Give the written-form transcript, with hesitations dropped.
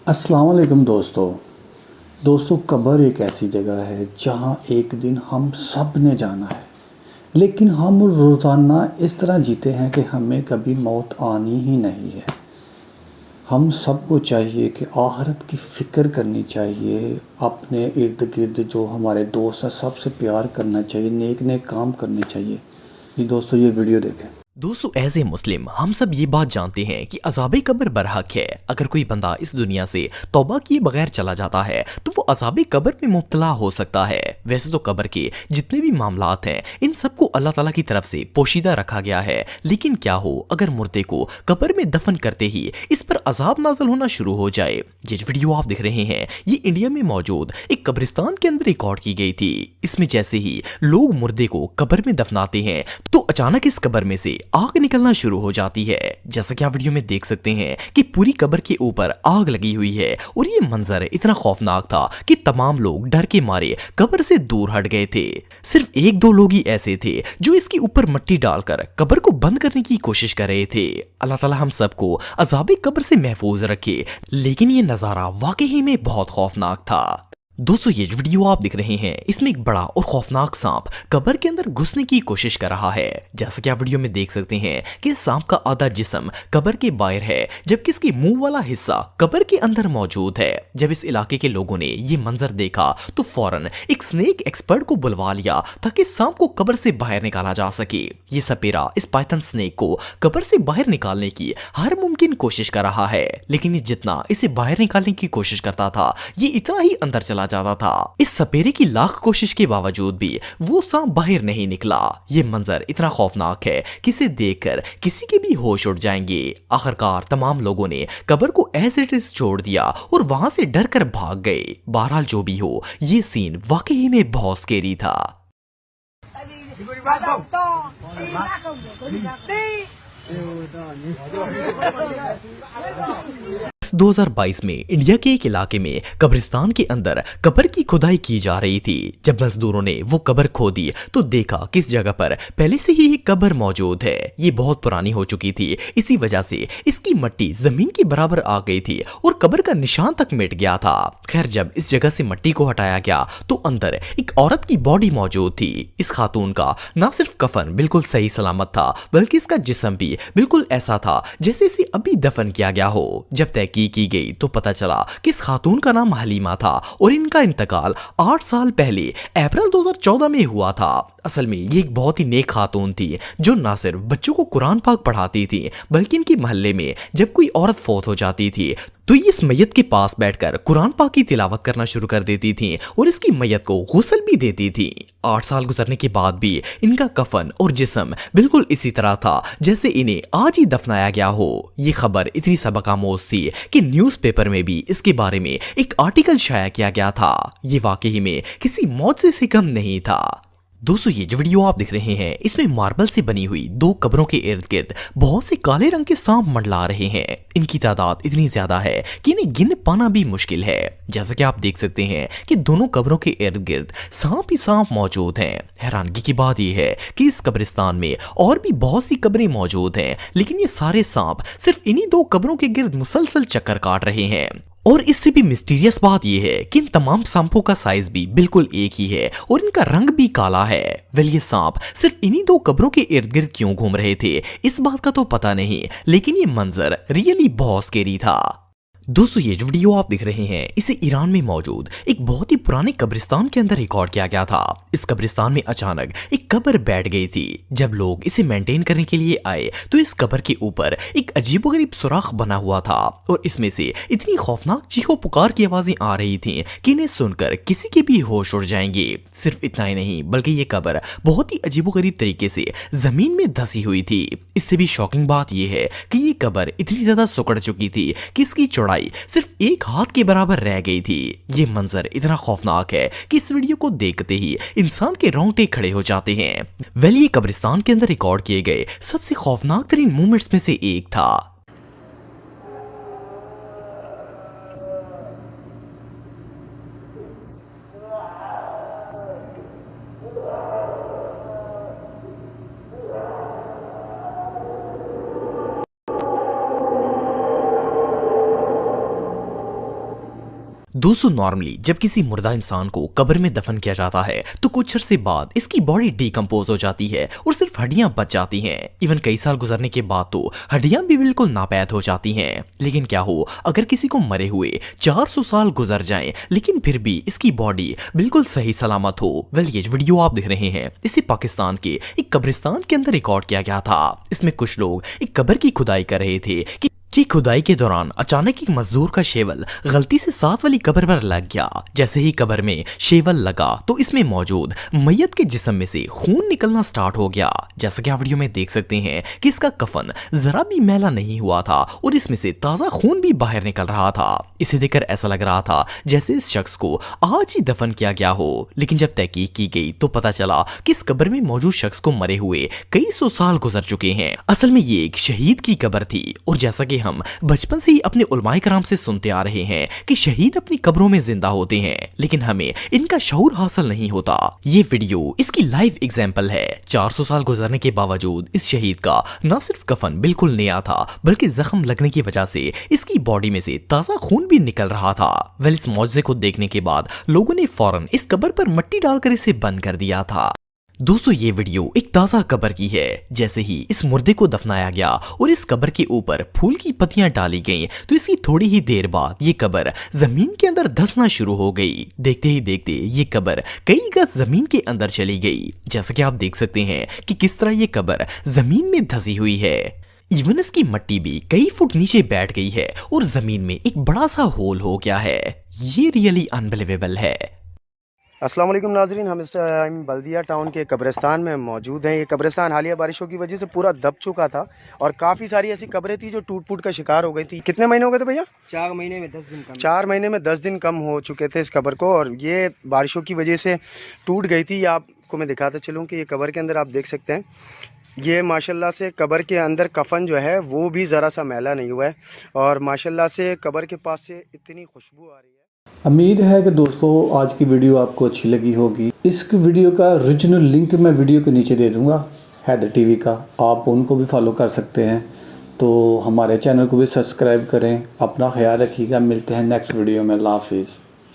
अस्सलाम वालेकुम दोस्तों कब्र एक ऐसी जगह है जहाँ एक दिन हम सब ने जाना है। लेकिन हम रोज़ाना इस तरह जीते हैं कि हमें कभी मौत आनी ही नहीं है। हम सबको चाहिए कि आखिरत की फ़िक्र करनी चाहिए, अपने इर्द गिर्द जो हमारे दोस्त हैं सबसे प्यार करना चाहिए, नेक नेक काम करने चाहिए। ये दोस्तों ये वीडियो देखें। दोस्तों एज ए मुस्लिम हम सब ये बात जानते हैं कि अज़ाबे कब्र बरहक है। अगर कोई बंदा इस दुनिया से तौबा किए बगैर चला जाता है तो वो अज़ाबे कब्र में मुब्तला हो सकता है। वैसे तो कब्र के जितने भी मामलात हैं इन सबको अल्लाह ताला की तरफ से पोशीदा रखा गया है। लेकिन क्या हो अगर मुर्दे को कब्र में दफन करते ही इस पर अजाब नाज़िल होना शुरू हो जाए। ये जो वीडियो आप देख रहे हैं ये इंडिया में मौजूद एक कब्रिस्तान के अंदर रिकॉर्ड की गई थी। इसमें जैसे ही लोग मुर्दे को कब्र में दफनाते हैं तो अचानक इस कब्र में से आग निकलना शुरू हो जाती है। जैसा कि आप वीडियो में देख सकते हैं कि पूरी कब्र के ऊपर आग लगी हुई है और ये मंजर इतना खौफनाक था कि तमाम लोग डर के मारे कब्र से दूर हट गए थे। सिर्फ एक दो लोग ही ऐसे थे जो इसके ऊपर मिट्टी डालकर कब्र को बंद करने की कोशिश कर रहे थे। अल्लाह ताला हम सबको अज़ाबे कब्र से महफूज रखे। लेकिन ये नजारा वाकई में बहुत खौफनाक था। दोस्तों ये जो वीडियो आप देख रहे हैं इसमें एक बड़ा और खौफनाक सांप कब्र के अंदर घुसने की कोशिश कर रहा है। जैसा कि आप वीडियो में देख सकते हैं कि सांप का आधा जिस्म कब्र के बाहर है जबकि इसकी मुंह वाला हिस्सा कब्र के अंदर मौजूद है। जब इस इलाके के लोगों ने ये मंजर देखा तो फौरन एक स्नेक एक्सपर्ट को बुलवा लिया ताकि सांप को कब्र से बाहर निकाला जा सके। ये सपेरा इस पाइथन स्नेक को कब्र से बाहर निकालने की हर मुमकिन कोशिश कर रहा है। लेकिन ये जितना इसे बाहर निकालने की कोशिश करता था ये इतना ही अंदर चला जाता था। इस सपेरे की लाख कोशिश के बावजूद भी वो सांप बाहर नहीं निकला। ये मंजर इतना खौफनाक है कि इसे देखकर किसी के भी होश उड़ जाएंगे। आखिरकार तमाम लोगों ने कब्र को ऐसे इट इज छोड़ दिया और वहां से डर कर भाग गए। बहरहाल जो भी हो ये सीन वाकई में बहुत स्केरी था। 2022 में इंडिया के एक इलाके में कब्रिस्तान के अंदर कब्र की खुदाई की जा रही थी। जब मजदूरों ने वो कब्र खोदी तो देखा कि इस जगह पर पहले से ही एक कब्र मौजूद है। ये बहुत पुरानी हो चुकी थी, इसी वजह से इसकी मिट्टी जमीन के बराबर आ गई थी और कब्र का निशान तक मिट गया था। खैर जब इस जगह से मिट्टी को हटाया गया तो अंदर एक औरत की बॉडी मौजूद थी। इस खातून का ना सिर्फ कफन बिल्कुल सही सलामत था बल्कि इसका जिस्म भी बिल्कुल ऐसा था जैसे इसे अभी दफन किया गया हो। जब तहकीक की गई तो पता चला कि इस खातून का नाम हलीमा था और इनका इंतकाल 8 साल पहले अप्रैल 2014 में हुआ था। असल में ये एक बहुत ही नेक खातून थी जो ना सिर्फ बच्चों को कुरान पाक पढ़ाती थी बल्कि इनके मोहल्ले में जब कोई औरत फौत हो जाती थी तो ये इस मैयत के पास बैठकर कुरान पाक की तिलावत करना शुरू कर देती थी और इसकी मैयत को गुस्ल भी देती थी। 8 साल गुजरने के बाद भी इनका कफन और जिस्म बिल्कुल इसी तरह था जैसे इन्हें आज ही दफनाया गया हो। ये खबर इतनी सबकामोज थी कि न्यूज़पेपर में भी इसके बारे में एक आर्टिकल शाया किया गया था। ये वाकई में किसी मौत से कम नहीं था। दोस्तों ये जो वीडियो आप देख रहे हैं इसमें मार्बल से बनी हुई 2 कब्रों के इर्द गिर्द बहुत से काले रंग के सांप मंडला रहे हैं। इनकी तादाद इतनी ज्यादा है कि इन्हें गिन पाना भी मुश्किल है। जैसा कि आप देख सकते हैं कि दोनों कब्रों के इर्द गिर्द सांप ही सांप मौजूद हैं। हैरानगी की बात यह है कि इस कब्रिस्तान में और भी बहुत सी कब्रें मौजूद हैं लेकिन ये सारे सांप सिर्फ इन्हीं 2 कब्रों के गिर्द मुसलसल चक्कर काट रहे हैं। और इससे भी मिस्टीरियस बात यह है कि इन तमाम सांपों का साइज भी बिल्कुल एक ही है और इनका रंग भी काला है। वेल ये सांप सिर्फ इन्हीं 2 कब्रों के इर्द गिर्द क्यों घूम रहे थे इस बात का तो पता नहीं, लेकिन ये मंजर रियली बहुत स्केरी था। दोस्तों ये जो वीडियो आप देख रहे हैं इसे ईरान में मौजूद एक बहुत ही पुराने कब्रिस्तान के अंदर रिकॉर्ड किया गया था। इस कब्रिस्तान में अचानक एक कब्र बैठ गई थी। जब लोग इसे मेंटेन करने के लिए आए तो इस कब्र के ऊपर एक अजीबोगरीब सुराख बना हुआ था और इसमें से इतनी खौफनाक चीखों पुकार की आवाजें आ रही थी कि इन्हें सुनकर किसी के भी होश उड़ जाएंगे। सिर्फ इतना ही नहीं बल्कि ये कब्र बहुत ही अजीबोगरीब तरीके से जमीन में धसी हुई थी। इससे भी शॉकिंग बात यह है कि ये कब्र इतनी ज्यादा सिकुड़ चुकी थी कि इसकी चौड़ाई सिर्फ 1 हाथ के बराबर रह गई थी। ये मंजर इतना खौफनाक है कि इस वीडियो को देखते ही इंसान के रोंगटे खड़े हो जाते हैं। वेल ये कब्रिस्तान के अंदर रिकॉर्ड किए गए सबसे खौफनाक तरीन मोमेंट्स में से एक था। दोस्तों नॉर्मली जब किसी मुर्दा इंसान को कब्र में दफन किया जाता है तो कुछ अरसे बाद इसकी बॉडी डिकम्पोज हो जाती है और सिर्फ हड्डियां बच जाती हैं। इवन कई साल गुजरने के बाद तो हड्डियां भी बिल्कुल नापैद हो जाती हैं। लेकिन क्या हो अगर किसी को मरे हुए 400 साल गुजर जाएं लेकिन फिर भी इसकी बॉडी बिल्कुल सही सलामत हो। वेल ये वीडियो आप देख रहे हैं इसे पाकिस्तान के एक कब्रिस्तान के अंदर रिकॉर्ड किया गया था। इसमें कुछ लोग एक कब्र की खुदाई कर रहे थे कि खुदाई के दौरान अचानक एक मजदूर का शेवल गलती से साथ वाली कब्र पर लग गया। जैसे ही कब्र में शेवल लगा तो इसमें मौजूद मैयत के जिस्म में से खून निकलना स्टार्ट हो गया। जैसा कि आप वीडियो में देख सकते हैं कि इसका कफन जरा भी मैला नहीं हुआ था और इसमें से ताजा खून भी बाहर निकल रहा था। इसे देखकर ऐसा लग रहा था जैसे इस शख्स को आज ही दफन किया गया हो। लेकिन जब तहकीक की गई तो पता चला कि इस कब्र में मौजूद शख्स को मरे हुए कई सौ साल गुजर चुके हैं। असल में ये एक शहीद की कब्र थी और जैसा कि हम बचपन से ही अपने उलमाए कराम से सुनते आ रहे हैं कि शहीद अपनी कब्रों में जिंदा होते हैं लेकिन हमें इनका शऊर हासिल नहीं होता। ये वीडियो इसकी लाइव एग्जाम्पल है। 400 साल गुजरने के बावजूद इस शहीद का न सिर्फ कफन बिल्कुल नया था बल्कि जख्म लगने की वजह से इसकी बॉडी में से ताजा खून भी निकल रहा था। वेल इस मौजज़े को देखने के बाद लोगों ने फौरन इस कब्र पर मिट्टी डालकर इसे बंद कर दिया था। दोस्तों ये वीडियो एक ताज़ा कब्र की है। जैसे ही इस मुर्दे को दफनाया गया और इस कब्र के ऊपर फूल की पत्तियां डाली गईं तो इसकी थोड़ी ही देर बाद ये कब्र जमीन के अंदर धंसना शुरू हो गई। देखते ही देखते ये कब्र कई गज जमीन के अंदर चली गई। जैसा कि आप देख सकते हैं कि किस तरह ये कब्र जमीन में धंसी हुई है। इवन इसकी मिट्टी भी कई फुट नीचे बैठ गई है और जमीन में एक बड़ा सा होल हो गया है। ये रियली अनबिलीवेबल है। अस्सलाम वालेकुम नाजरीन, हम इस टाइम बल्दिया टाउन के कब्रिस्तान में मौजूद हैं। ये कब्रिस्तान हालिया बारिशों की वजह से पूरा दब चुका था और काफ़ी सारी ऐसी कब्रें थी जो टूट फूट का शिकार हो गई थी। कितने महीने हो गए थे भैया? 4 महीने में 10 दिन कम। 4 महीने में 10 दिन कम हो चुके थे इस कब्र को और ये बारिशों की वजह से टूट गई थी। आपको मैं दिखाता चलूँ कि ये कब्र के अंदर आप देख सकते हैं, ये माशाल्लाह से कब्र के अंदर कफन जो है वो भी ज़रा सा मैला नहीं हुआ है और माशाल्लाह से कब्र के पास से इतनी खुशबू आ रही है। उम्मीद है कि दोस्तों आज की वीडियो आपको अच्छी लगी होगी। इस वीडियो का ओरिजिनल लिंक मैं वीडियो के नीचे दे दूंगा, हैदर टीवी का, आप उनको भी फॉलो कर सकते हैं। तो हमारे चैनल को भी सब्सक्राइब करें। अपना ख्याल रखिएगा। मिलते हैं नेक्स्ट वीडियो में। अल्लाह हाफिज़।